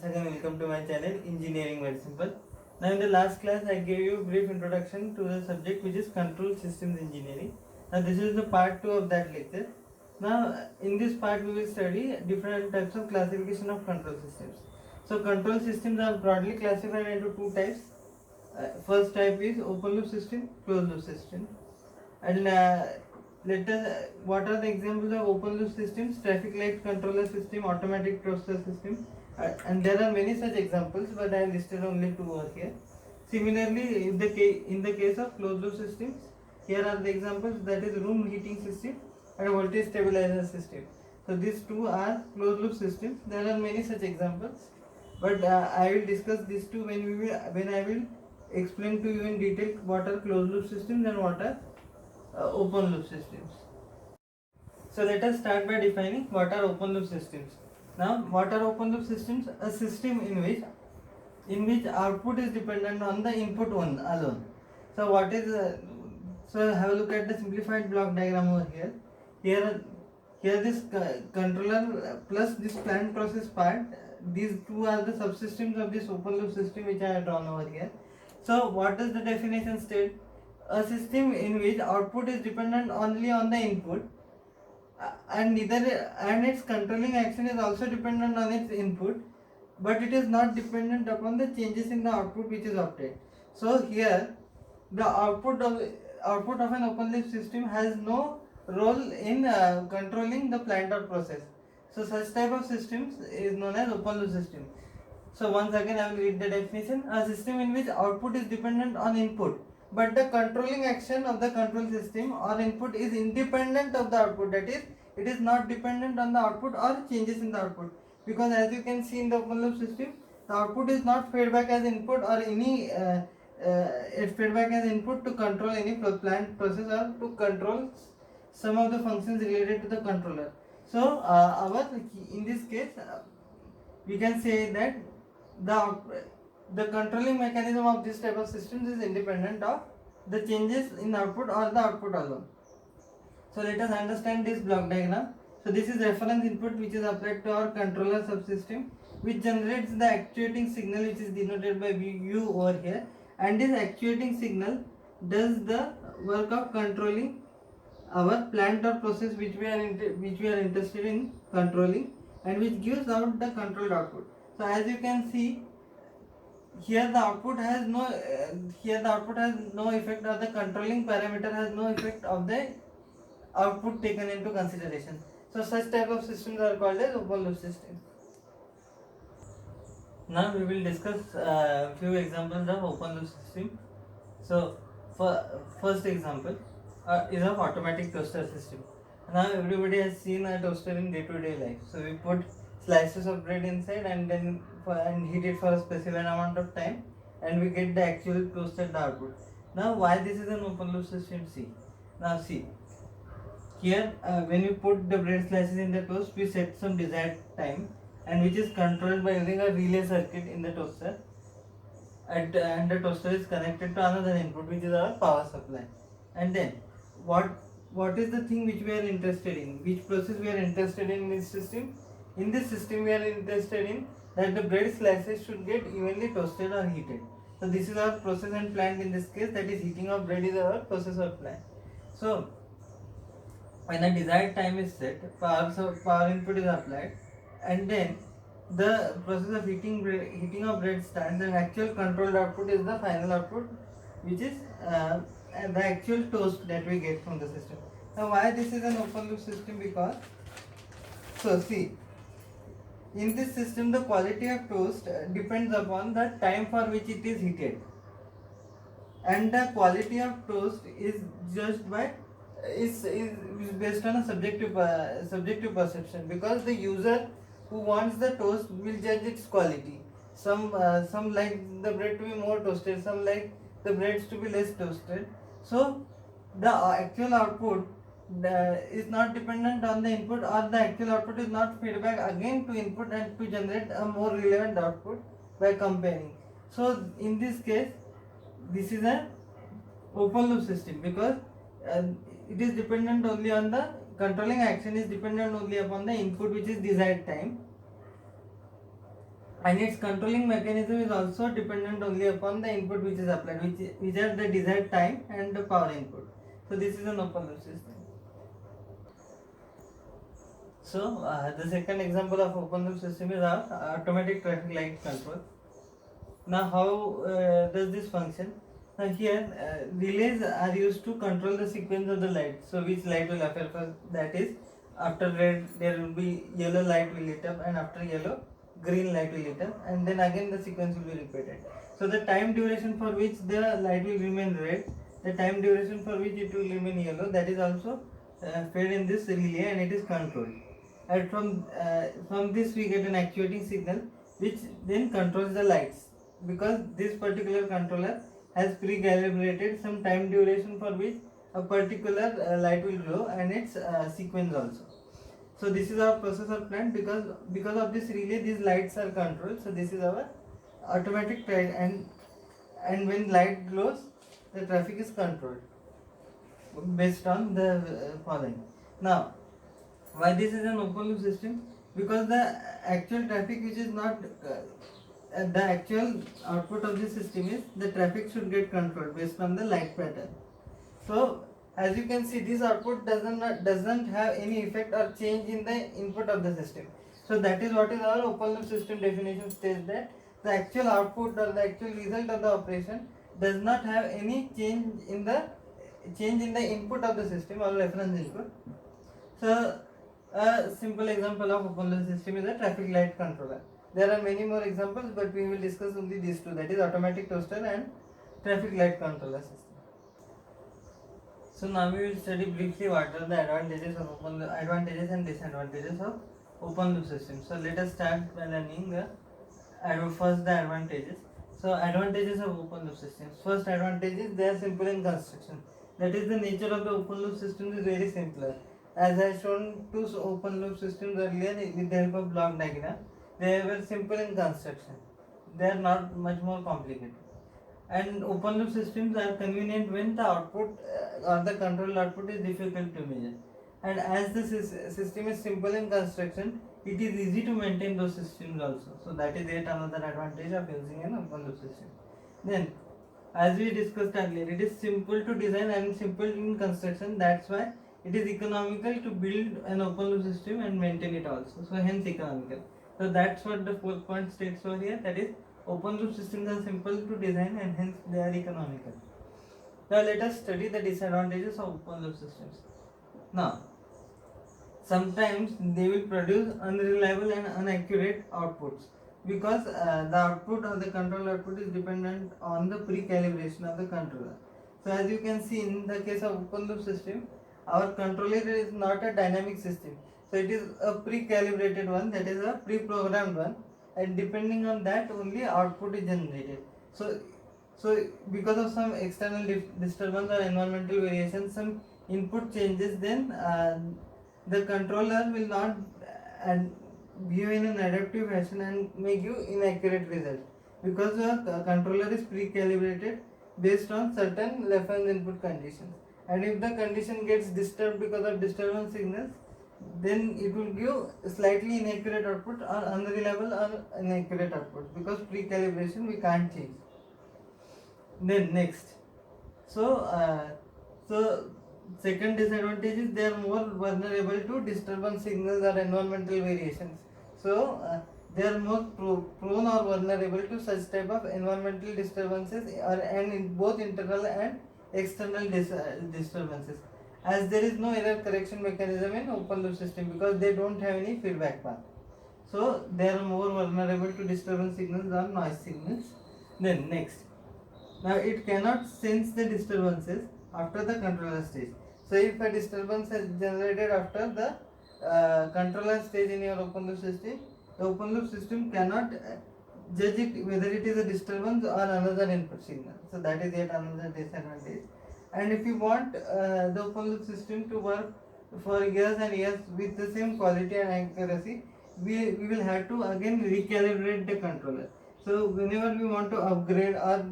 again welcome to my channel Engineering Very Simple. Now in the last class I gave you a brief introduction to the subject which is Control Systems Engineering. Now this is the part 2 of that lecture. Now in this part we will study different types of classification of control systems. So control systems are broadly classified into two types. First type is open loop system, closed loop system. And let us what are the examples of open loop systems? Traffic light controller system, automatic toaster system, and there are many such examples, but I listed only two over here. Similarly, in the case of closed loop systems, here are the examples, that is room heating system and voltage stabilizer system. So these two are closed loop systems. There are many such examples, but I will discuss these two when I will explain to you in detail what are closed loop systems and what are open loop systems. So let us start by defining what are open loop systems. Now, what are open loop systems? A system in which output is dependent on the input one alone. So what is so have a look at the simplified block diagram over here. Here this controller plus this planned process part. These two are the subsystems of this open loop system which I have drawn over here. So what does the definition state? A system in which output is dependent only on the input and its controlling action is also dependent on its input, but it is not dependent upon the changes in the output which is obtained. So here the output of an open loop system has no role in controlling the plant or process. So such type of systems is known as open loop system. So once again I will read the definition. A system in which output is dependent on input, but the controlling action of the control system or input is independent of the output, that is, it is not dependent on the output or changes in the output, because as you can see in the open loop system, the output is not fed back as input or any it fed back as input to control any plant process or to control some of the functions related to the controller. So in this case we can say that the the controlling mechanism of this type of systems is independent of the changes in output or the output alone. So let us understand this block diagram. So this is reference input which is applied to our controller subsystem, which generates the actuating signal which is denoted by U over here, and this actuating signal does the work of controlling our plant or process which we are interested in controlling, and which gives out the controlled output. So as you can see, here the output has no effect, or the controlling parameter has no effect of the output taken into consideration. So such type of systems are called as open loop systems. Now we will discuss few examples of open loop system. So first example is of automatic toaster system. Now everybody has seen a toaster in day-to-day life. So we put slices of bread inside and then heat it for a specified amount of time, and we get the actual toasted output. Now why this is an open loop system? See here when we put the bread slices in the toast, we set some desired time, and which is controlled by using a relay circuit in the toaster, and the toaster is connected to another input which is our power supply. And then what is the thing which we are interested in, which process we are interested in this system? In this system we are interested in that the bread slices should get evenly toasted or heated. So this is our process and plant in this case, that is heating of bread is our process or plant. So when a desired time is set, power input is applied, and then the process of heating of bread starts, and actual controlled output is the final output, which is the actual toast that we get from the system. Now why this is an open loop system? Because see, in this system the quality of toast depends upon the time for which it is heated, and the quality of toast is judged by is based on a subjective perception, because the user who wants the toast will judge its quality. Some like the bread to be more toasted, some like the breads to be less toasted. So the actual output is not dependent on the input, or the actual output is not feedback again to input and to generate a more relevant output by comparing. So in this case this is an open loop system, because it is dependent only on the controlling action is dependent only upon the input which is desired time, and its controlling mechanism is also dependent only upon the input which is applied, which are the desired time and the power input. So this is an open loop system. So the second example of open loop system is our automatic traffic light control. Now how does this function? Now here relays are used to control the sequence of the light. So which light will appear first, that is after red there will be yellow light will lit up, and after yellow green light will lit up, and then again the sequence will be repeated. So the time duration for which the light will remain red, the time duration for which it will remain yellow, that is also fed in this relay and it is controlled. And from this we get an actuating signal which then controls the lights, because this particular controller has pre-calibrated some time duration for which a particular light will glow and its sequence also. So this is our processor plant, because of this relay these lights are controlled. So this is our automatic and when light glows the traffic is controlled based on the following. Now why this is an open loop system? Because the actual traffic which is not the actual output of the system is the traffic should get controlled based on the light pattern. So as you can see, this output doesn't have any effect or change in the input of the system. So that is what is our open loop system definition states, that the actual output or the actual result of the operation does not have any change in the input of the system or reference input. So a simple example of open loop system is a traffic light controller. There are many more examples, but we will discuss only these two, that is automatic toaster and traffic light controller system. So now we will study briefly what are the advantages and disadvantages of open loop system. So let us start by learning first the advantages. So advantages of open loop systems. First advantage is they are simple in construction. That is, the nature of the open loop system is very simpler. As I shown two open loop systems earlier with the help of block diagram, they were simple in construction. They are not much more complicated. And open loop systems are convenient when the output or the control output is difficult to measure. And as the system is simple in construction, it is easy to maintain those systems also. So that is yet another advantage of using an open loop system. Then, as we discussed earlier, it is simple to design and simple in construction. That's why it is economical to build an open loop system and maintain it also. So hence economical. So that's what the fourth point states over here. That is, open loop systems are simple to design and hence they are economical. Now let us study the disadvantages of open loop systems. Now, sometimes they will produce unreliable and inaccurate outputs, because the output or the control output is dependent on the pre-calibration of the controller. So as you can see in the case of open loop system, our controller is not a dynamic system. So it is a pre-calibrated one, that is a pre-programmed one, and depending on that only output is generated. So because of some external disturbance or environmental variation, some input changes, then the controller will not give in an adaptive fashion and may give inaccurate result, because the controller is pre-calibrated based on certain reference input conditions, and if the condition gets disturbed because of disturbance signals, then it will give slightly inaccurate output or unreliable or inaccurate output, because pre-calibration we can't change. Then next, so second disadvantage is they are more vulnerable to disturbance signals or environmental variations. So they are more prone or vulnerable to such type of environmental disturbances and in both internal and external disturbances, as there is no error correction mechanism in open loop system, because they don't have any feedback path. So they are more vulnerable to disturbance signals or noise signals. Then next, now it cannot sense the disturbances after the controller stage. So if a disturbance is generated after the controller stage in your open loop system, the open loop system cannot judge it whether it is a disturbance or another input signal. So that is yet another disadvantage. And if you want the open loop system to work for years and years with the same quality and accuracy, we will have to again recalibrate the controller. So whenever we want to upgrade or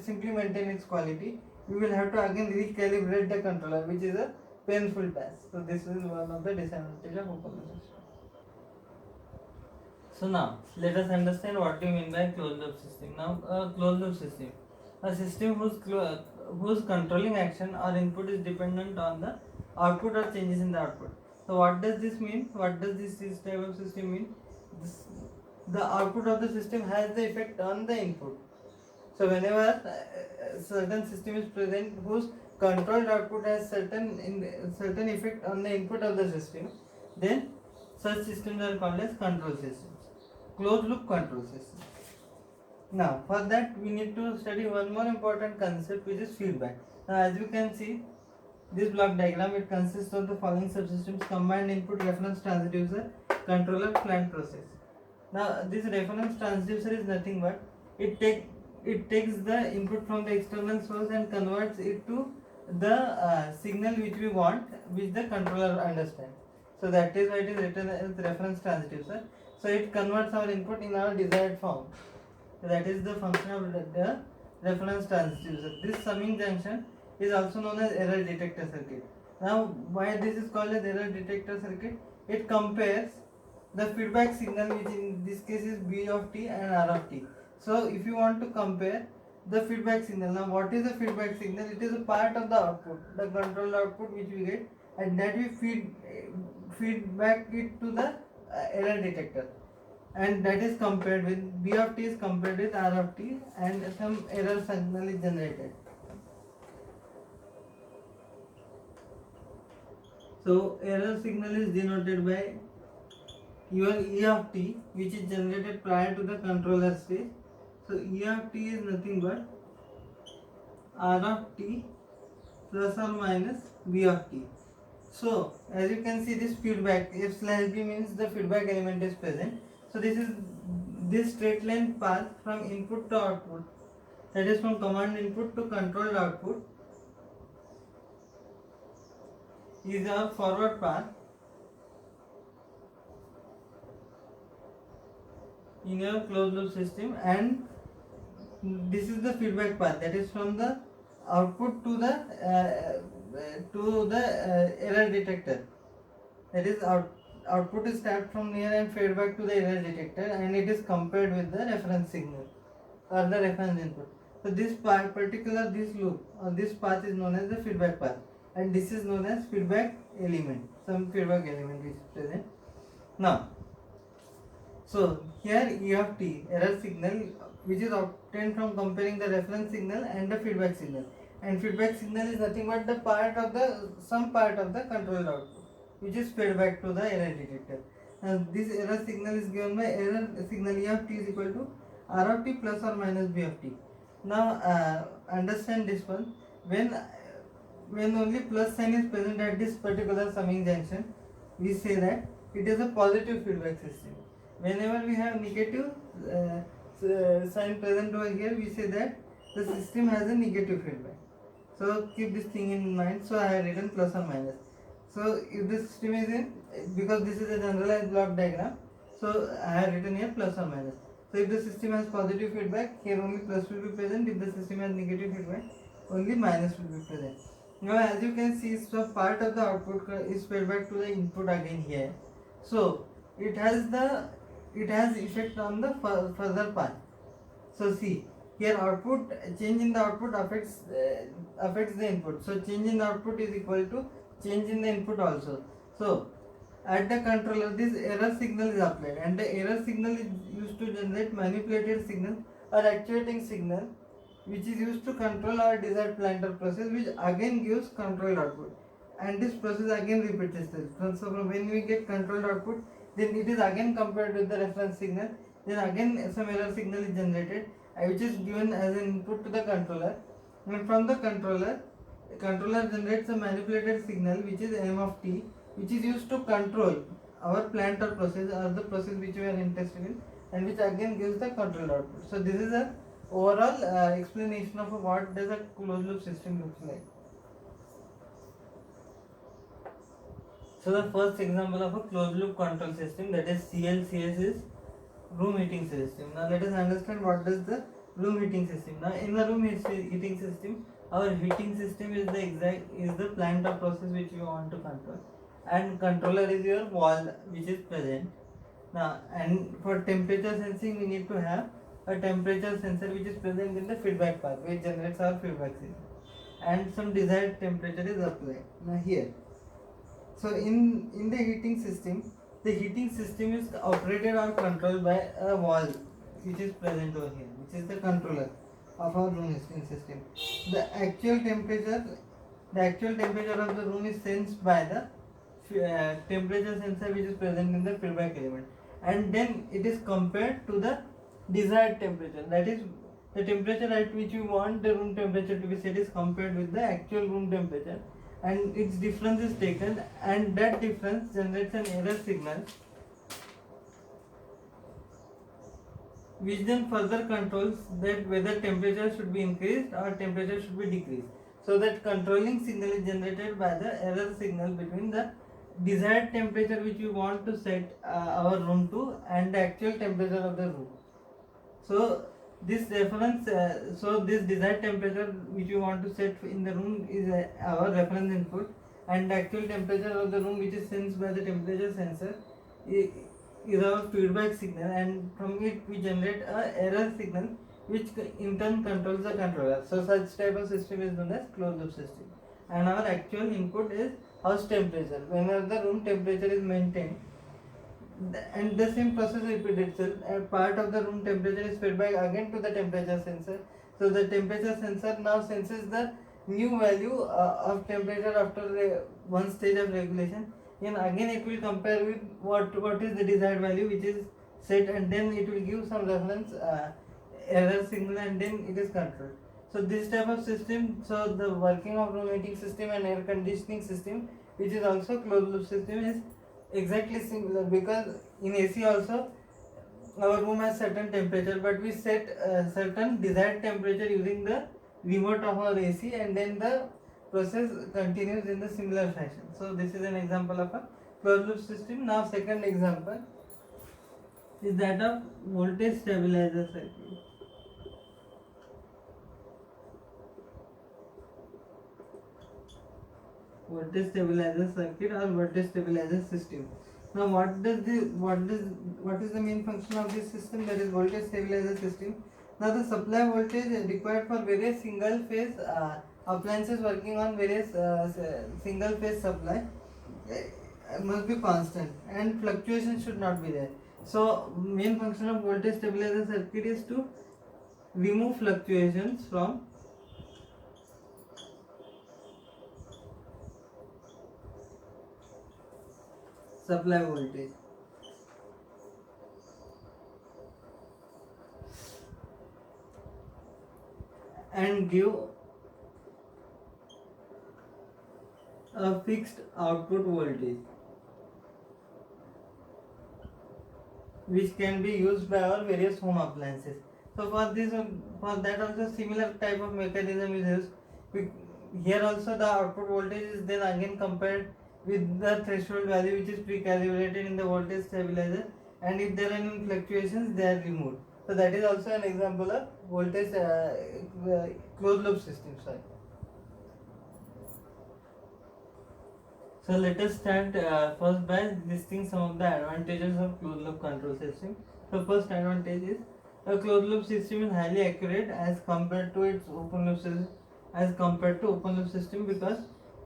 simply maintain its quality, we will have to again recalibrate the controller, which is a painful task. So this is one of the disadvantages of open loop system. So now let us understand what do you mean by closed loop system. Now a closed loop system, a system whose controlling action or input is dependent on the output or changes in the output. So what does this mean? What does this type of system mean? This, the output of the system has the effect on the input. So whenever certain system is present whose controlled output has certain effect on the input of the system, then such systems are called as control systems, closed loop control systems. Now for that we need to study one more important concept, which is feedback. Now as you can see this block diagram, it consists of the following subsystems: combined input, reference transducer, controller, plant process. Now this reference transducer is nothing but it takes the input from the external source and converts it to the signal which we want, which the controller understands. So that is why it is written as reference transducer. So it converts our input in our desired form. So that is the function of the reference transducer. This summing junction is also known as error detector circuit. Now why this is called as error detector circuit? It compares the feedback signal, which in this case is B of t and R of t. So if you want to compare the feedback signal, now what is the feedback signal? It is a part of the output, the control output which we get, and that we feed back it to the error detector, and that is compared with B of t is compared with R of t, and some error signal is generated. So error signal is denoted by your E of t, which is generated prior to the controller stage. So E of t is nothing but R of t plus or minus B of t. So as you can see, this feedback, F slash B means the feedback element is present. So this is this straight line path from input to output, that is from command input to controlled output, is our forward path in your closed loop system, and this is the feedback path, that is from the output to the error detector. That is output is tapped from here and fed back to the error detector, and it is compared with the reference signal or the reference input. So this particular this loop or this path is known as the feedback path, and this is known as feedback element, some feedback element which is present. Now so here E of t, error signal, which is obtained from comparing the reference signal and the feedback signal, and feedback signal is nothing but the part of the some part of the controlled output which is fed back to the error detector. And this error signal is given by error signal E of t is equal to R of t plus or minus B of t. Now understand this one, when only plus sign is present at this particular summing junction, we say that it is a positive feedback system. Whenever we have negative sign present over here, we say that the system has a negative feedback. So keep this thing in mind. So I have written plus or minus. So if the system is in, because this is a generalized block diagram, so I have written here plus or minus. So if the system has positive feedback, here only plus will be present. If the system has negative feedback, only minus will be present. Now as you can see, so part of the output is fed back to the input again here. So it has effect on the further path. So see here, output change in the output affects the input. So change in the output is equal to change in the input also. So at the controller, this error signal is applied, and the error signal is used to generate manipulated signal or actuating signal, which is used to control our desired planter process, which again gives controlled output, and this process again repeats itself. So when we get controlled output, then it is again compared with the reference signal, then again some error signal is generated, which is given as an input to the controller, and from the controller generates a manipulated signal, which is M of t, which is used to control our planter process or the process which we are interested in, and which again gives the controlled output. So this is a overall explanation of what does a closed loop system looks like. So the first example of a closed loop control system, that is CLCS, is room heating system. Now let us understand what does the room heating system. Now in the room heating system, our heating system is the plant or process which we want to control, and controller is your wall which is present. Now, and for temperature sensing, we need to have a temperature sensor which is present in the feedback path, which generates our feedback signal, and some desired temperature is applied. Now here, so in the heating system, the heating system is operated or controlled by a valve which is present over here, which is the controller of our room heating system. The actual temperature, the actual temperature of the room is sensed by the temperature sensor which is present in the feedback element, and then it is compared to the desired temperature, that is the temperature at which you want the room temperature to be set is compared with the actual room temperature, and its difference is taken, and that difference generates an error signal which then further controls that whether temperature should be increased or temperature should be decreased. So that controlling signal is generated by the error signal between the desired temperature which we want to set our room to and the actual temperature of the room. So this reference, this desired temperature which you want to set in the room is our reference input, and the actual temperature of the room which is sensed by the temperature sensor is our feedback signal, and from it we generate a error signal which in turn controls the controller. So such type of system is known as closed loop system, and our actual input is house temperature. Whenever the room temperature is maintained, and the same process repeats itself, and part of the room temperature is fed back again to the temperature sensor. So the temperature sensor now senses the new value of temperature after one stage of regulation, and again it will compare with what is the desired value which is set, and then it will give some reference error signal, and then it is controlled. So this type of system, so the working of room heating system and air conditioning system, which is also closed loop system, is exactly similar, because in AC also our room has certain temperature, but we set certain desired temperature using the remote of our AC, and then the process continues in the similar fashion. So this is an example of a closed loop system. Now second example is that of voltage stabilizer circuit. Voltage stabilizer circuit or voltage stabilizer system. Now what is the main function of this system, that is voltage stabilizer system? Now the supply voltage required for various single phase appliances working on various single phase supply must be constant, and fluctuation should not be there. So main function of voltage stabilizer circuit is to remove fluctuations from supply voltage. And give a fixed output voltage which can be used by our various home appliances. So for that also similar type of mechanism is used. Here also the output voltage is then again compared with the threshold value which is pre-calibrated in the voltage stabilizer, and if there are any fluctuations they are removed. So that is also an example of voltage closed loop system. So let us start first by listing some of the advantages of closed loop control system. So first advantage is a closed loop system is highly accurate as compared to its open loop system, because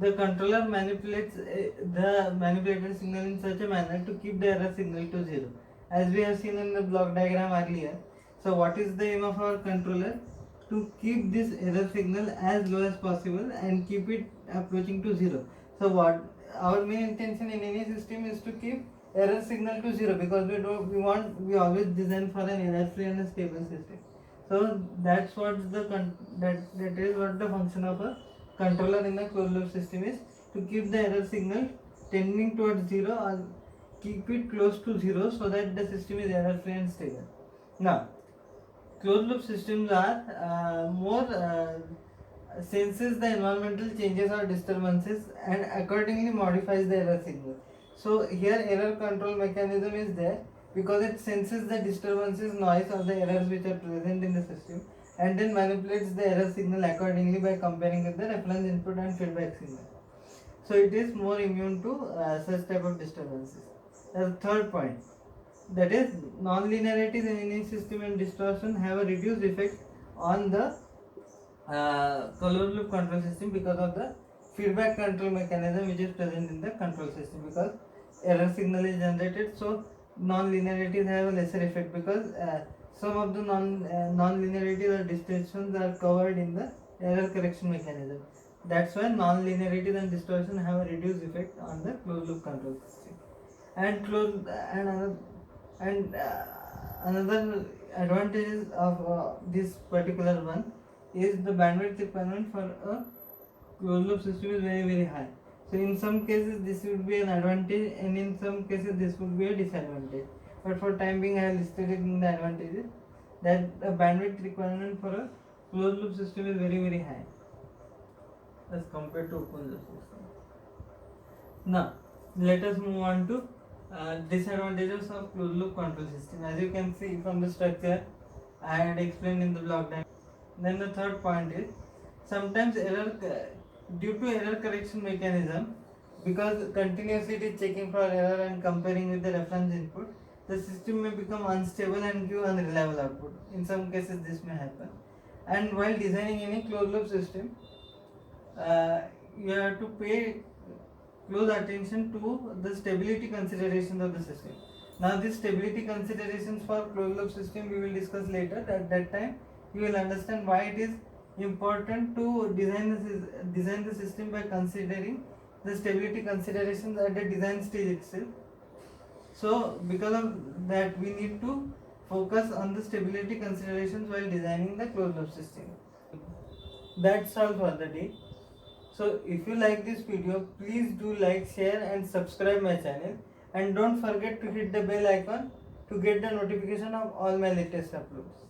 the controller manipulates the manipulated signal in such a manner to keep the error signal to zero, as we have seen in the block diagram earlier. So what is the aim of our controller? To keep this error signal as low as possible and keep it approaching to zero. So what our main intention in any system is to keep error signal to zero, because we always design for an error free and a stable system. So that's what that is what the function of a controller in a closed loop system is, to keep the error signal tending towards zero or keep it close to zero, so that the system is error free and stable. Now closed loop systems are more senses the environmental changes or disturbances and accordingly modifies the error signal. So here error control mechanism is there because it senses the disturbances, noise or the errors which are present in the system, and then manipulates the error signal accordingly by comparing with the reference input and feedback signal. So it is more immune to such type of disturbances. The third point, that is non-linearities in any system and distortion have a reduced effect on the closed loop control system because of the feedback control mechanism which is present in the control system, because error signal is generated, so non-linearities have a lesser effect because some of the non-linearities or distortions are covered in the error correction mechanism. That's why non-linearities and distortion have a reduced effect on the closed loop control system. And closed and another advantages of this particular one is the bandwidth requirement for a closed loop system is very high. So in some cases this would be an advantage, and in some cases this would be a disadvantage. But for time being, I have listed it in the advantages that the bandwidth requirement for a closed loop system is very high as compared to open loop system. Now let us move on to disadvantages of closed loop control system. As you can see from the structure I had explained in the block diagram. Then the third point is sometimes due to error correction mechanism, because continuously it is checking for error and comparing with the reference input, the system may become unstable and give unreliable output. In some cases this may happen. And while designing any closed loop system, you have to pay close attention to the stability considerations of the system. Now these stability considerations for closed loop system we will discuss later. At that time you will understand why it is important to design the system by considering the stability considerations at the design stage itself. So because of that we need to focus on the stability considerations while designing the closed loop system. That's all for the day. So if you like this video, please do like, share and subscribe my channel, and don't forget to hit the bell icon to get the notification of all my latest uploads.